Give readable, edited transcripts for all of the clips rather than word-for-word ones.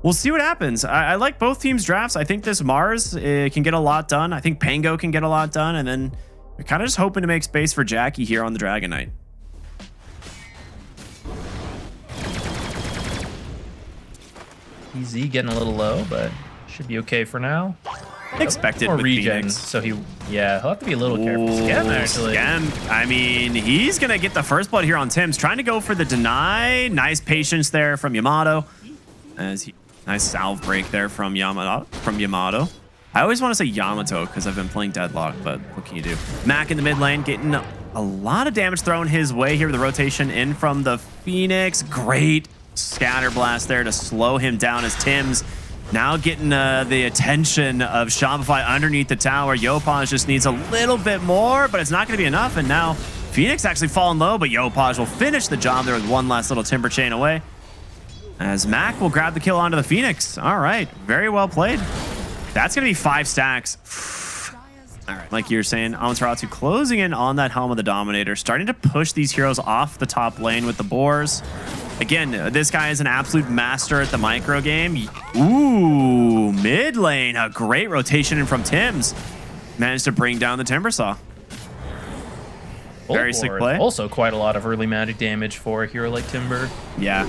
we'll see what happens. I like both teams' drafts. I think this Mars can get a lot done. I think Pango can get a lot done. And then we're kind of just hoping to make space for Jackie here on the Dragon Knight. EZ getting a little low, but should be okay for now. Expected with regen, Phoenix. so he'll have to be a little careful. Scam, actually. Scam, I mean, he's going to get the first blood here on Tim's. Trying to go for the deny. Nice patience there from Yamato. Nice salve break there from Yamato. I always want to say Yamato because I've been playing Deadlock, but what can you do? Mac in the mid lane getting a lot of damage thrown his way here with the rotation in from the Phoenix. Great scatter blast there to slow him down as Tim's now getting the attention of Shopify underneath the tower. Yopaj just needs a little bit more, but it's not going to be enough. And now Phoenix actually falling low, but Yopaj will finish the job there with one last little timber chain away. As Mac will grab the kill onto the Phoenix. All right, very well played. That's going to be 5 stacks. All right, like you were saying, Amaterasu closing in on that Helm of the Dominator, starting to push these heroes off the top lane with the boars. Again, this guy is an absolute master at the micro game. Ooh, mid lane. A great rotation in from Tim's. Managed to bring down the Timbersaw. Very sick play. Also quite a lot of early magic damage for a hero like Timber. Yeah.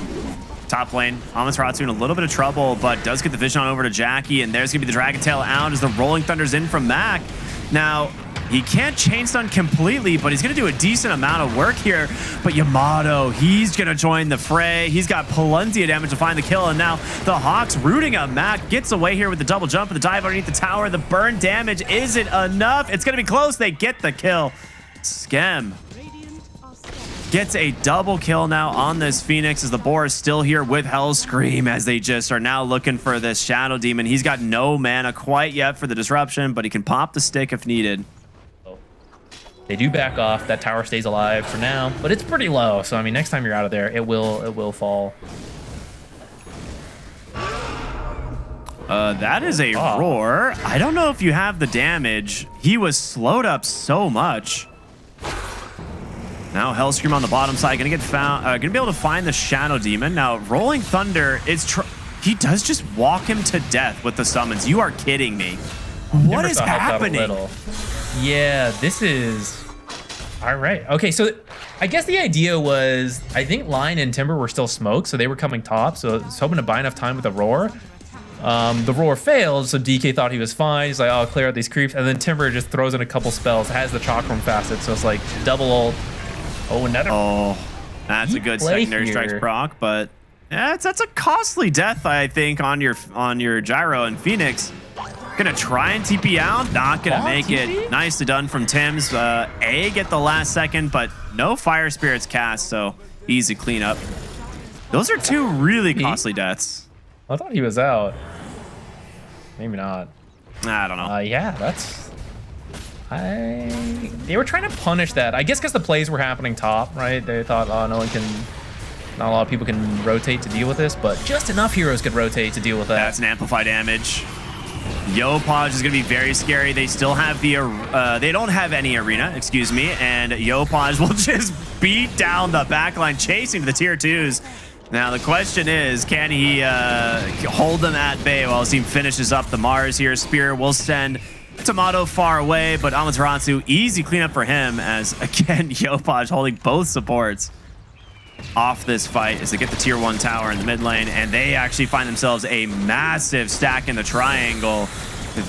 Top lane, Amaterasu in a little bit of trouble, but does get the vision on over to Jackie, and there's going to be the Dragon Tail out as the Rolling Thunder's in from Mac. Now, he can't chain stun completely, but he's going to do a decent amount of work here. But Yamato, he's going to join the fray. He's got plenty of damage to find the kill, and now the Hawks rooting up Mac. Gets away here with the double jump and the dive underneath the tower. The burn damage isn't enough. It's going to be close. They get the kill. Skem gets a double kill now on this Phoenix as the boar is still here with Hellscream as they just are now looking for this Shadow Demon. He's got no mana quite yet for the disruption, but he can pop the stick if needed. They do back off. That tower stays alive for now, but it's pretty low. So I mean, next time you're out of there, it will fall. That is a roar. I don't know if you have the damage. He was slowed up so much. Now Hellscream on the bottom side, gonna get found. Gonna be able to find the Shadow Demon. Now Rolling Thunder is. He does just walk him to death with the summons. You are kidding me. What is happening? Yeah, this is all right. Okay, so I guess the idea was I think Lion and Timber were still smoked, so they were coming top. So I was hoping to buy enough time with the roar. The roar failed, so DK thought he was fine. He's like, "Oh, I'll clear out these creeps," and then Timber just throws in a couple spells. Has the Chakram facet, so it's like double ult. Oh, another. Oh, that's a good secondary strikes proc, but yeah, that's a costly death, I think, on your Gyro and Phoenix. Gonna try and TP out, not gonna make it. Nicely done from Tim's. Get the last second, but no Fire Spirits cast, so easy cleanup. Those are 2 really costly deaths. I thought he was out. Maybe not. I don't know. Yeah, that's. They were trying to punish that. I guess because the plays were happening top, right? They thought, oh, not a lot of people can rotate to deal with this, but just enough heroes could rotate to deal with that. That's an amplify damage. Yopaj is going to be very scary. They still have the, they don't have any arena, excuse me, and Yopaj will just beat down the backline, chasing the tier 2s. Now the question is, can he hold them at bay while his team finishes up the Mars here? Spear will send Tomato far away, but Amaterasu, easy cleanup for him as, again, Yopaj holding both supports off this fight as they get the tier 1 tower in the mid lane, and they actually find themselves a massive stack in the triangle.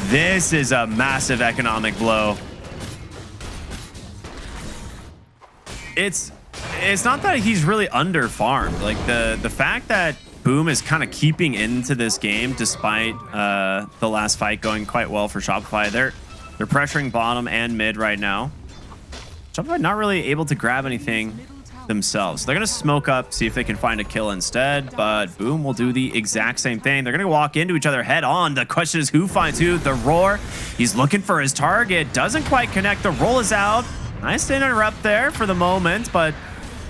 This is a massive economic blow. It's not that he's really under farmed. Like the fact that Boom is kind of keeping into this game despite the last fight going quite well for Shopify. They're pressuring bottom and mid right now. Shopify not really able to grab anything themselves. They're going to smoke up, see if they can find a kill instead, but Boom will do the exact same thing. They're going to walk into each other head on. The question is who finds who? The roar. He's looking for his target. Doesn't quite connect. The roll is out. Nice interrupt there for the moment, but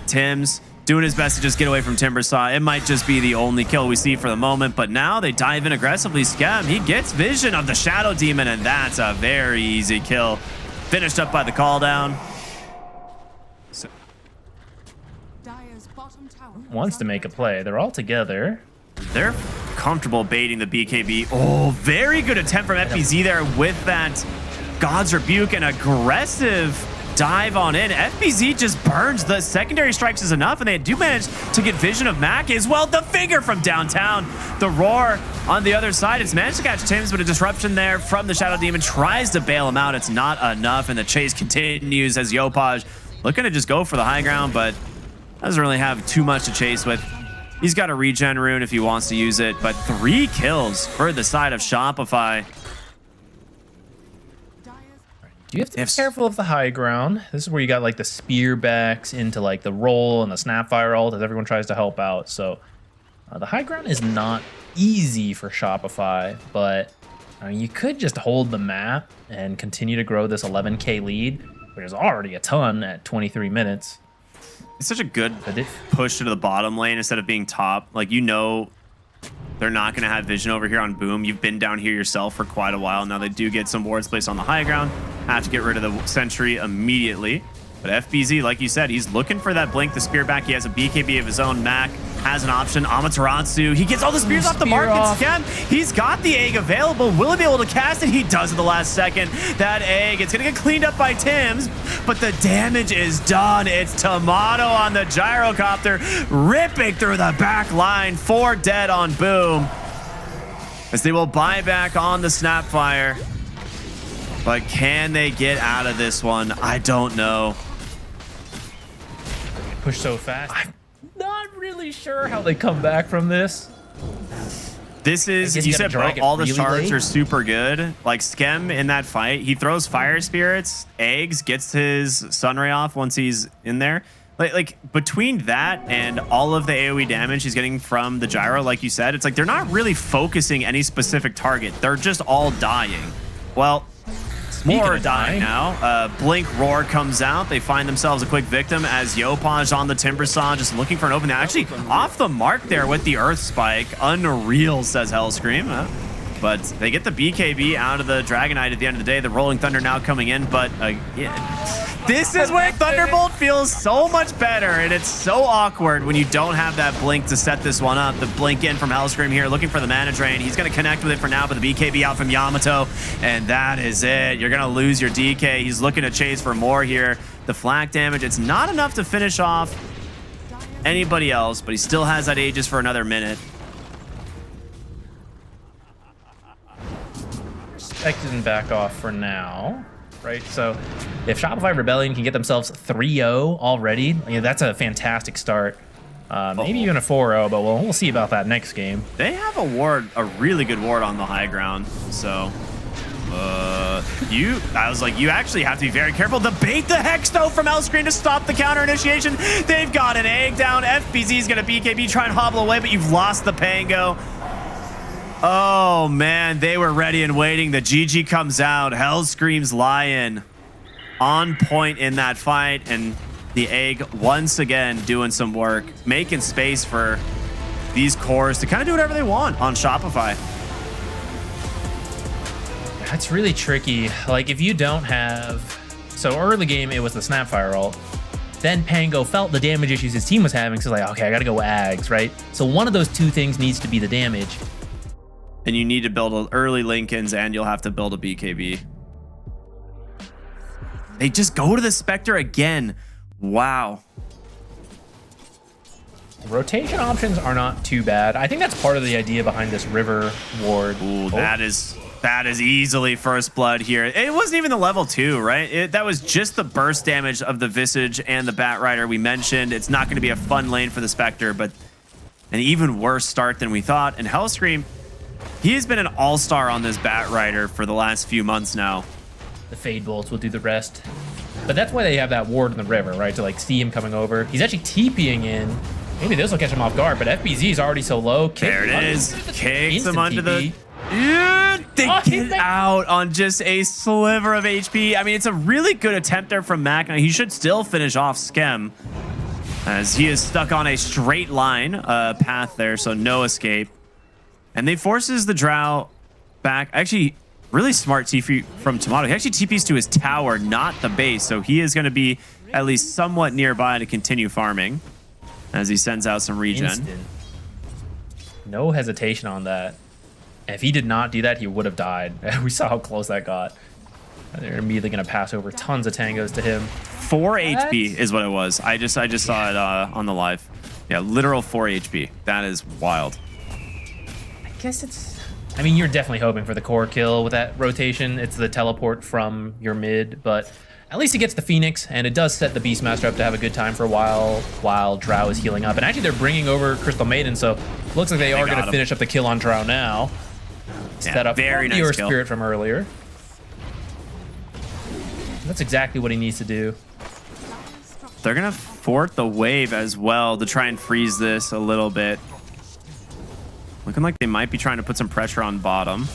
Tim's doing his best to just get away from Timbersaw. It might just be the only kill we see for the moment, but now they dive in aggressively. Scam, he gets vision of the Shadow Demon, and that's a very easy kill. Finished up by the call down. Wants to make a play. They're all together. They're comfortable baiting the BKB. Oh, very good attempt from FBZ there with that God's Rebuke and aggressive dive on in. FBZ just burns. The secondary strikes is enough, and they do manage to get vision of Mac as well. The figure from downtown. The roar on the other side. It's managed to catch Tims, but a disruption there from the Shadow Demon tries to bail him out. It's not enough, and the chase continues as Yopaj looking to just go for the high ground, but doesn't really have too much to chase with. He's got a regen rune if he wants to use it, but 3 kills for the side of Shopify. You have to be careful of the high ground. This is where you got like the spear backs into like the roll and the snapfire ult as everyone tries to help out. So the high ground is not easy for Shopify, but you could just hold the map and continue to grow this 11K lead, which is already a ton at 23 minutes. It's such a good push to the bottom lane instead of being top. Like, you know, they're not going to have vision over here on Boom. You've been down here yourself for quite a while. Now they do get some wards placed on the high ground. Have to get rid of the sentry immediately. But FBZ, like you said, he's looking for that blink, the spear back. He has a BKB of his own. Mac has an option. Amaterasu, he gets all the spears off the mark. Scam, he's got the egg available. Will he be able to cast it? He does at the last second. That egg, it's going to get cleaned up by Tims, but the damage is done. It's Tomato on the gyrocopter, ripping through the back line. 4 dead on Boom, as they will buy back on the Snapfire. But can they get out of this one? I don't know. Push so fast. I'm not really sure how they come back from this. This is, you said, bro, all the shards are super good. Like, Skem in that fight, he throws fire spirits, eggs, gets his sunray off once he's in there. Like between that and all of the AoE damage he's getting from the gyro, like you said, it's like they're not really focusing any specific target. They're just all dying. Well, more are dying now. Blink Roar comes out. They find themselves a quick victim as Yopaj on the Timbersaw, just looking for an opening. Actually, off the mark there with the Earth Spike. Unreal, says Hellscream. But they get the BKB out of the Dragonite at the end of the day. The Rolling Thunder now coming in, but this is where Thunderbolt feels so much better, and it's so awkward when you don't have that blink to set this one up. The blink in from Hellscream here, looking for the mana drain. He's going to connect with it for now, but the BKB out from Yamato, and that is it. You're going to lose your DK. He's looking to chase for more here. The flak damage, it's not enough to finish off anybody else, but he still has that Aegis for another minute. Expected back off for now, right? So if Shopify Rebellion can get themselves 3-0 already, that's a fantastic start. Maybe even a 4-0, but we'll see about that next game. They have a ward, a really good ward on the high ground. So I was like, you actually have to be very careful. The bait the Hex though from Hellscream to stop the counter initiation. They've got an egg down. FBZ is going to BKB, try and hobble away, but you've lost the Pango. Oh, man, they were ready and waiting. The GG comes out. Hellscream's Lion on point in that fight. And the egg once again doing some work, making space for these cores to kind of do whatever they want on Shopify. That's really tricky. Like, if you don't have... So early game, it was the Snapfire ult. Then Pango felt the damage issues his team was having. So like, okay, I got to go Ags, right? So one of those two things needs to be the damage. And you need to build early Lincolns, and you'll have to build a BKB. They just go to the Spectre again. Wow. Rotation options are not too bad. I think that's part of the idea behind this River ward. Ooh, that is easily first blood here. It wasn't even the level 2, right? That was just the burst damage of the Visage and the Bat Rider we mentioned. It's not going to be a fun lane for the Spectre, but an even worse start than we thought. And Hellscream, he has been an all-star on this Bat Rider for the last few months now. The Fade Bolts will do the rest. But that's why they have that ward in the river, right? To like see him coming over. He's actually TPing in. Maybe this will catch him off guard, but FBZ is already so low. There it is. Kicks him under the... They get out on just a sliver of HP. I mean, it's a really good attempt there from Mac. Now, he should still finish off Skem, as he is stuck on a straight line path there, so no escape. And they forces the Drow back. Actually, really smart TP from Tomato. He actually TPs to his tower, not the base. So he is going to be at least somewhat nearby to continue farming as he sends out some regen. No hesitation on that. And if he did not do that, he would have died. We saw how close that got. They're immediately going to pass over tons of tangos to him. 4 HP is what it was. I just saw it on the live. Yeah, literal 4 HP. That is wild. I guess it's... I mean, you're definitely hoping for the core kill with that rotation. It's the teleport from your mid, but at least he gets the Phoenix, and it does set the Beastmaster up to have a good time for a while Drow is healing up. And actually, they're bringing over Crystal Maiden, so looks like they are going to finish up the kill on Drow now. Set up very nice your kill. Spirit from earlier. That's exactly what he needs to do. They're going to fort the wave as well to try and freeze this a little bit. Looking like they might be trying to put some pressure on bottom.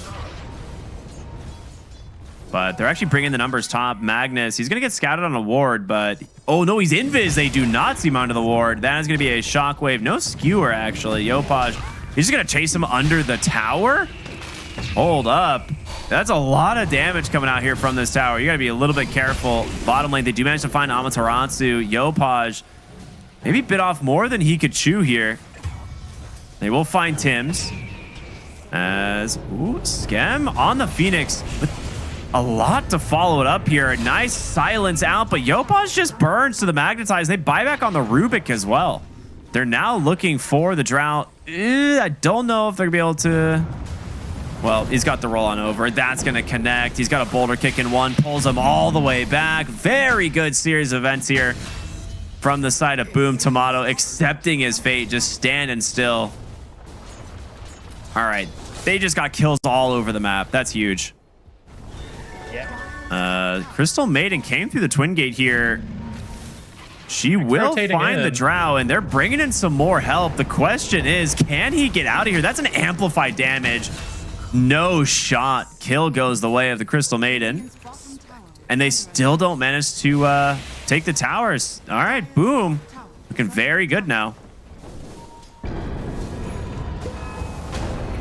But they're actually bringing the numbers top. Magnus, he's going to get scouted on a ward, but... Oh, no, he's invis. They do not see him onto the ward. That is going to be a shockwave. No skewer, actually. Yopaj, he's just going to chase him under the tower? Hold up. That's a lot of damage coming out here from this tower. You got to be a little bit careful. Bottom lane, they do manage to find Amaterasu. Yopaj maybe bit off more than he could chew here. They will find Tims. As, ooh, Skem on the Phoenix. With a lot to follow it up here. A nice silence out, but Yopaj just burns to the Magnetize. They buy back on the Rubik as well. They're now looking for the Drought. I don't know if they're going to be able to... Well, he's got the roll on over. That's going to connect. He's got a boulder kick in one. Pulls him all the way back. Very good series of events here from the side of Boom. Tomato accepting his fate, just standing still. All right. They just got kills all over the map. That's huge. Yeah. Crystal Maiden came through the Twin Gate here. She will find the Drow, and they're bringing in some more help. The question is, can he get out of here? That's an amplified damage. No shot. Kill goes the way of the Crystal Maiden. And they still don't manage to take the towers. All right, Boom. Looking very good now.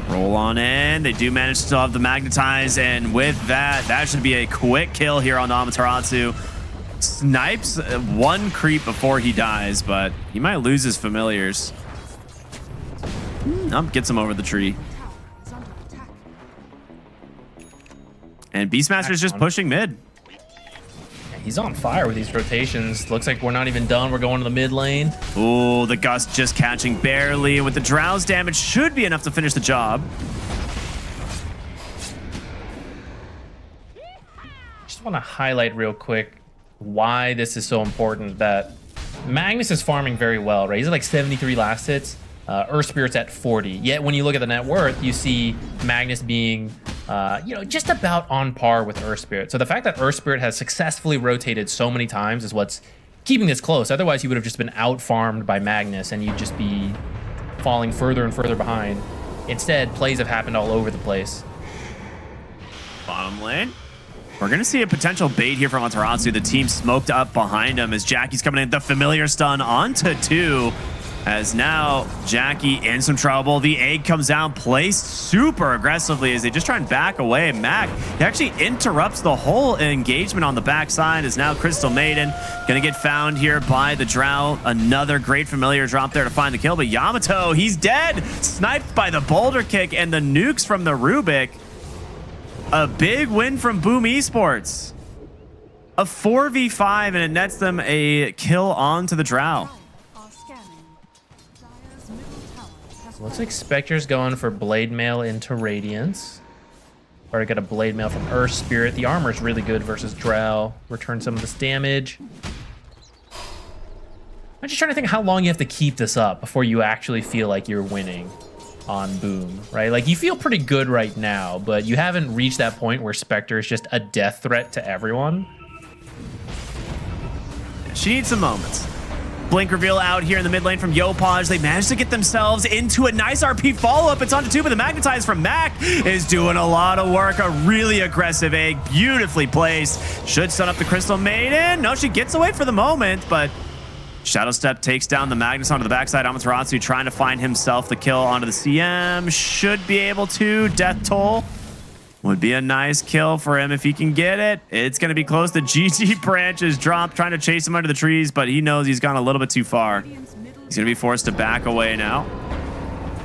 Roll on in. They do manage to still have the Magnetize. And with that, that should be a quick kill here on Amaterasu. Snipes one creep before he dies, but he might lose his familiars. Gets him over the tree. And Beastmaster's just pushing mid. He's on fire with these rotations. Looks like we're not even done. We're going to the mid lane. Oh, the Gust just catching barely. With the Drow's damage, should be enough to finish the job. Just want to highlight real quick why this is so important. That Magnus is farming very well, right? He's at like 73 last hits. Earth Spirit's at 40. Yet when you look at the net worth, you see Magnus being, just about on par with Earth Spirit. So the fact that Earth Spirit has successfully rotated so many times is what's keeping this close. Otherwise, he would have just been out farmed by Magnus, and you'd just be falling further and further behind. Instead, plays have happened all over the place. Bottom lane. We're going to see a potential bait here from Amaterasu. The team smoked up behind him as Jackie's coming in. The familiar stun onto 2. As now Jackie in some trouble. The egg comes out, placed super aggressively as they just try and back away. Mac, he actually interrupts the whole engagement on the backside. As now Crystal Maiden gonna get found here by the Drow. Another great familiar drop there to find the kill, but Yamato, he's dead. Sniped by the boulder kick and the nukes from the Rubik. A big win from Boom Esports. A 4v5, and it nets them a kill onto the Drow. Looks like Spectre's going for Blade Mail into Radiance. Already got a Blade Mail from Earth Spirit. The armor's really good versus Drow. Return some of this damage. I'm just trying to think how long you have to keep this up before you actually feel like you're winning on Boom, right? Like, you feel pretty good right now, but you haven't reached that point where Spectre is just a death threat to everyone. She needs some moments. Blink reveal out here in the mid lane from Yopaj. They managed to get themselves into a nice RP follow-up. It's onto 2, but the Magnetize from Mac is doing a lot of work. A really aggressive egg, beautifully placed. Should stun up the Crystal Maiden. No, she gets away for the moment, but Shadow Step takes down the Magnus onto the backside. Amaterasu trying to find himself the kill onto the CM. Should be able to. Death Toll would be a nice kill for him if he can get it. It's going to be close. The GG branch is dropped, trying to chase him under the trees, but he knows he's gone a little bit too far. He's going to be forced to back away now.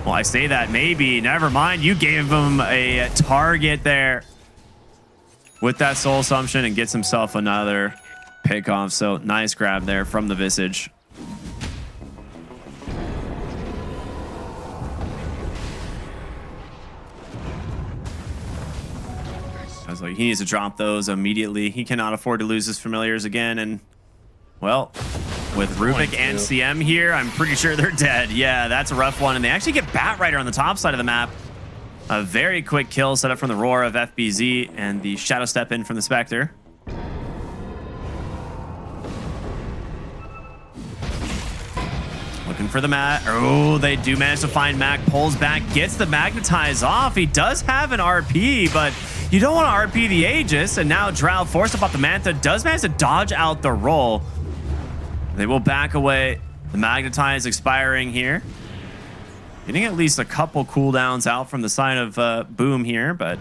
Well, I say that maybe. Never mind. You gave him a target there with that soul assumption and gets himself another pick off. So nice grab there from the Visage. I was like, he needs to drop those immediately. He cannot afford to lose his familiars again. And well, with Rubik and CM here, I'm pretty sure they're dead. Yeah, that's a rough one. And they actually get Batrider on the top side of the map. A very quick kill set up from the Roar of FBZ and the Shadow Step in from the Spectre. Looking for the Mat. Oh, they do manage to find Mac. Pulls back, gets the Magnetize off. He does have an RP, but you don't want to RP the Aegis. And now Drow, forced up off the Manta, does manage to dodge out the roll. They will back away. The Magnetize expiring here. Getting at least a couple cooldowns out from the side of Boom here, but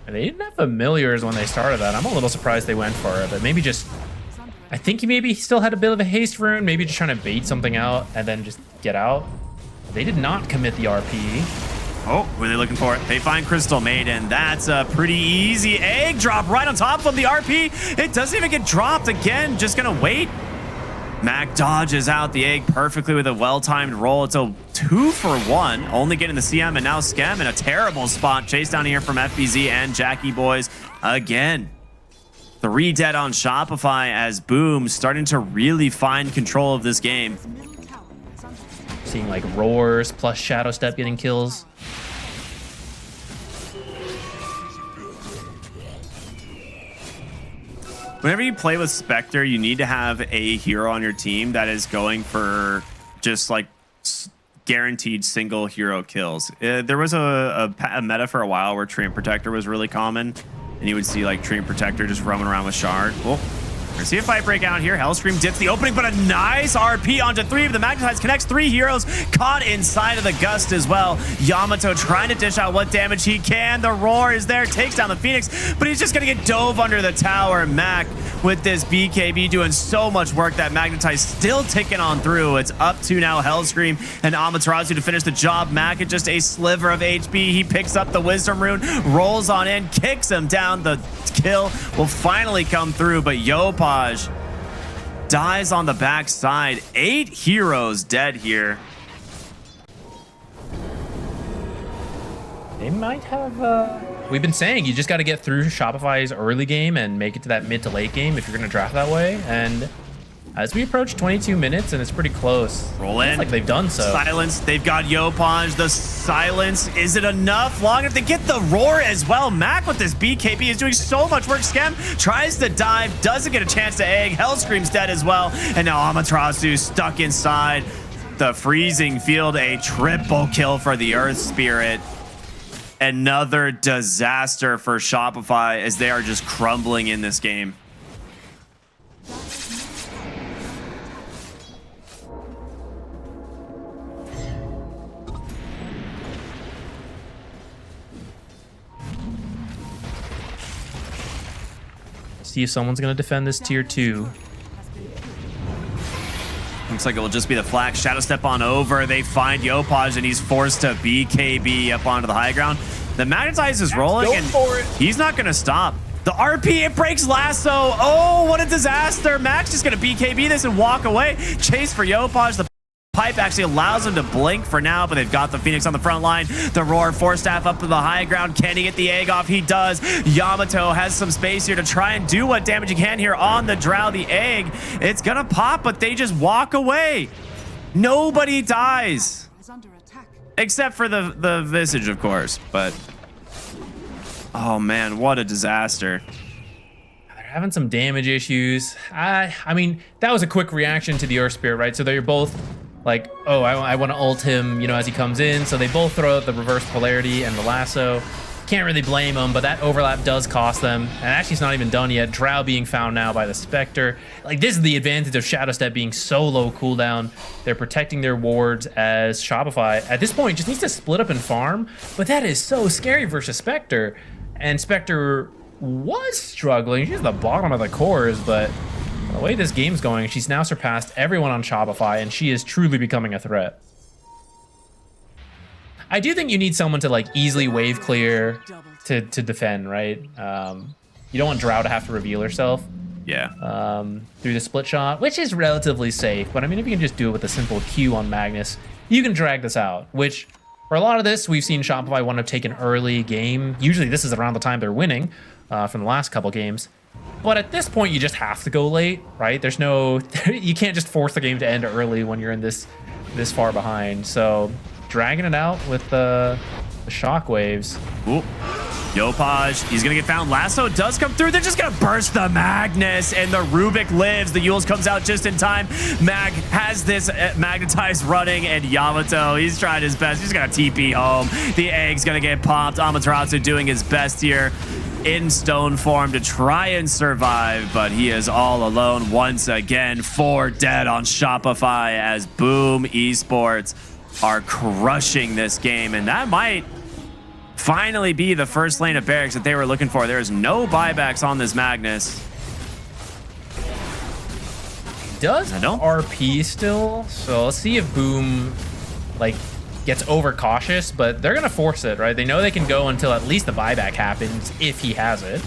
they didn't have familiars when they started that. I'm a little surprised they went for it, but maybe just, I think he maybe still had a bit of a haste rune, maybe just trying to bait something out and then just get out. They did not commit the RP. Oh, were they looking for it? They find Crystal Maiden. That's a pretty easy egg drop right on top of the RP. It doesn't even get dropped again. Just gonna wait. Mac dodges out the egg perfectly with a well-timed roll. It's a 2 for 1, only getting the CM, and now Skem in a terrible spot. Chase down here from FBZ and Jackie Boys again. 3 dead on Shopify as Boom starting to really find control of this game. Seeing like Roars plus Shadow Step getting kills. Whenever you play with Spectre, you need to have a hero on your team that is going for just like guaranteed single hero kills. There was a meta for a while where Treant Protector was really common, and you would see like Treant Protector just roaming around with Shard. Well, let's see a fight break out here. Hellscream dips the opening, but a nice RP onto 3 of the Magnetize connects 3 heroes caught inside of the Gust as well. Yamato trying to dish out what damage he can. The Roar is there, takes down the Phoenix, but he's just gonna get dove under the tower. Mac with this BKB doing so much work. That Magnetize still ticking on through. It's up to now Hellscream and Amaterasu to finish the job. Mac at just a sliver of HP. He picks up the Wisdom Rune, rolls on in, kicks him down. The kill will finally come through, but Yopaj dies on the backside. 8 heroes dead here. They might have we've been saying you just got to get through Shopify's early game and make it to that mid to late game if you're going to draft that way. And as we approach 22 minutes, and it's pretty close. Roll in. Like they've done so. Silence. They've got Yopaj. The silence. Is it enough? Long enough to get the Roar as well. Mac with this BKB is doing so much work. Skem tries to dive. Doesn't get a chance to egg. Hellscream's dead as well. And now Amaterasu stuck inside the freezing field. A triple kill for the Earth Spirit. Another disaster for Shopify as they are just crumbling in this game. See if someone's going to defend this tier 2. Looks like it will just be the Flax. Shadow Step on over. They find Yopaj, and he's forced to BKB up onto the high ground. The Magnetize is rolling, and he's not going to stop. The RP, it breaks Lasso. Oh, what a disaster. Max just going to BKB this and walk away. Chase for Yopaj. The Pipe actually allows him to blink for now, but they've got the Phoenix on the front line. The Roar Force Staff up to the high ground. Can he get the egg off? He does. Yamato has some space here to try and do what damage he can here on the Drow. The egg, it's gonna pop, but they just walk away. Nobody dies. Except for the Visage, of course. But, oh man, what a disaster. They're having some damage issues. I mean, that was a quick reaction to the Earth Spirit, right? So they're both like, oh, I want to ult him, you know, as he comes in. So they both throw out the reverse polarity and the lasso. Can't really blame them, but that overlap does cost them. And actually, it's not even done yet. Drow being found now by the Spectre. Like, this is the advantage of Shadow Step being so low cooldown. They're protecting their wards as Shopify, at this point, just needs to split up and farm. But that is so scary versus Spectre. And Spectre was struggling. She's at the bottom of the cores, but The way this game's going, she's now surpassed everyone on Shopify, and she is truly becoming a threat. I do think you need someone to like easily wave clear to defend, right? You don't want Drow to have to reveal herself. Yeah. Through the split shot, which is relatively safe. But I mean, if you can just do it with a simple Q on Magnus, you can drag this out, which for a lot of this, we've seen Shopify want to take an early game. Usually this is around the time they're winning from the last couple games. But at this point, you just have to go late, right? There's no, you can't just force the game to end early when you're in this far behind. So dragging it out with the shockwaves. Ooh. Yopaj, he's gonna get found. Lasso does come through. They're just gonna burst the Magnus, and the Rubik lives. The Yules comes out just in time. Mag has this magnetized running, and Yamato, he's trying his best. He's gonna TP home. The egg's gonna get popped. Amaterasu doing his best here in stone form to try and survive, but he is all alone once again. 4 dead on Shopify as Boom Esports are crushing this game, and that might finally be the first lane of barracks that they were looking for. There is no buybacks on this Magnus. Does RP still? So let's see if Boom like gets overcautious, but they're gonna force it, right? They know they can go until at least the buyback happens if he has it.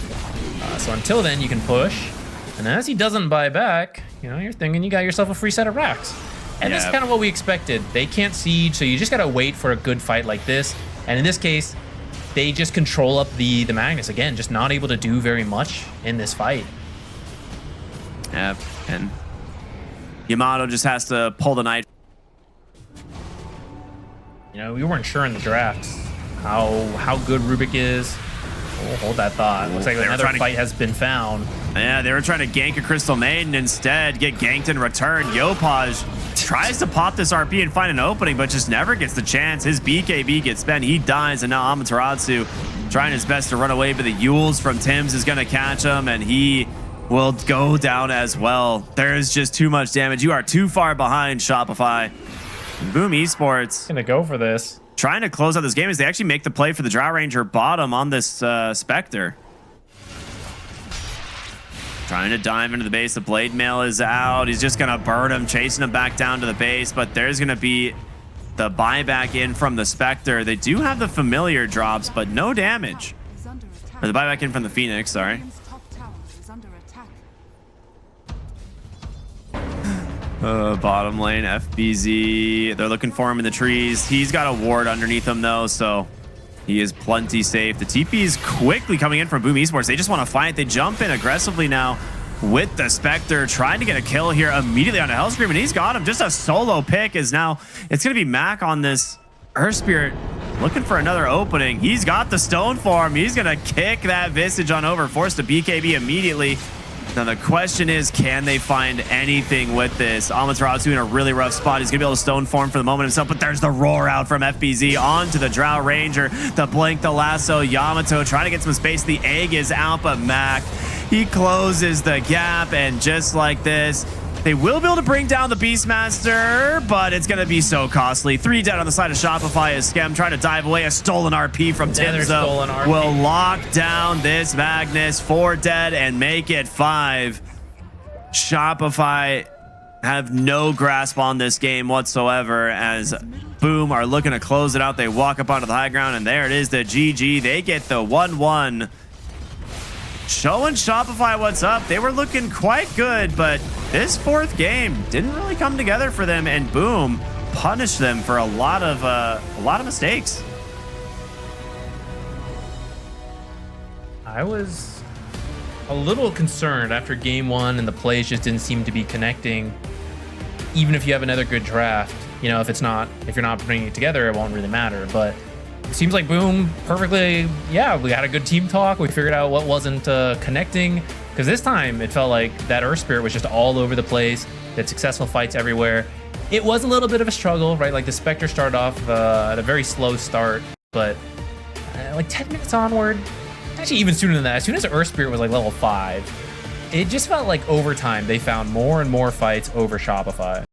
So until then, you can push. And as he doesn't buy back, you know, you're thinking you got yourself a free set of racks. And this is kind of what we expected. They can't siege, so you just gotta wait for a good fight like this. And in this case, they just control up the Magnus. Again, just not able to do very much in this fight. Yeah, and Yamato just has to pull the knife. You know, we weren't sure in the drafts how good Rubik is. Oh, hold that thought. Looks like another fight has been found. Yeah, they were trying to gank a Crystal Maiden instead, get ganked in return. Yopaj tries to pop this RP and find an opening, but just never gets the chance. His BKB gets spent. He dies, and now Amaterasu trying his best to run away, but the Yules from Tim's is going to catch him, and he will go down as well. There is just too much damage. You are too far behind, Shopify. Boom Esports gonna go for this. Trying to close out this game as they actually make the play for the Drow Ranger bottom on this Spectre. Trying to dive into the base. The Blade Mail is out. He's just going to burn him, chasing him back down to the base. But there's going to be the buyback in from the Spectre. They do have the familiar drops, but no damage. Or the buyback in from the Phoenix, sorry. Bottom lane, FBZ. They're looking for him in the trees. He's got a ward underneath him, though, so he is plenty safe. The TP is quickly coming in from Boom Esports. They just want to fight. They jump in aggressively now with the Spectre, trying to get a kill here immediately on a Hellscream, and he's got him. Just a solo pick is now, it's going to be Mac on this Earth Spirit looking for another opening. He's got the stone form. He's going to kick that Visage on over, force to BKB immediately. Now the question is, can they find anything with this? Amaterasu in a really rough spot. He's gonna be able to stone form for the moment himself, but there's the roar out from FBZ onto the Drow Ranger. The blink, the lasso, Yamato trying to get some space. The egg is out, but Mac, he closes the gap, and just like this, they will be able to bring down the Beastmaster, but it's going to be so costly. 3 dead on the side of Shopify as Skem trying to dive away. A stolen RP from Timzo will lock down this Magnus. 4 dead and make it 5. Shopify have no grasp on this game whatsoever as Boom are looking to close it out. They walk up onto the high ground, and there it is, the GG. They get the 1-1. Showing Shopify what's up. They were looking quite good, but this 4th game didn't really come together for them, and Boom punished them for a lot of mistakes. I was a little concerned after game 1 and the plays just didn't seem to be connecting. Even if you have another good draft, you know, if you're not bringing it together, it won't really matter. But it seems like Boom perfectly, yeah, we had a good team talk. We figured out what wasn't connecting. Because this time, it felt like that Earth Spirit was just all over the place. They had successful fights everywhere. It was a little bit of a struggle, right? Like the Spectre started off at a very slow start. But like 10 minutes onward, actually even sooner than that, as soon as Earth Spirit was like level 5, it just felt like over time they found more and more fights over Shopify.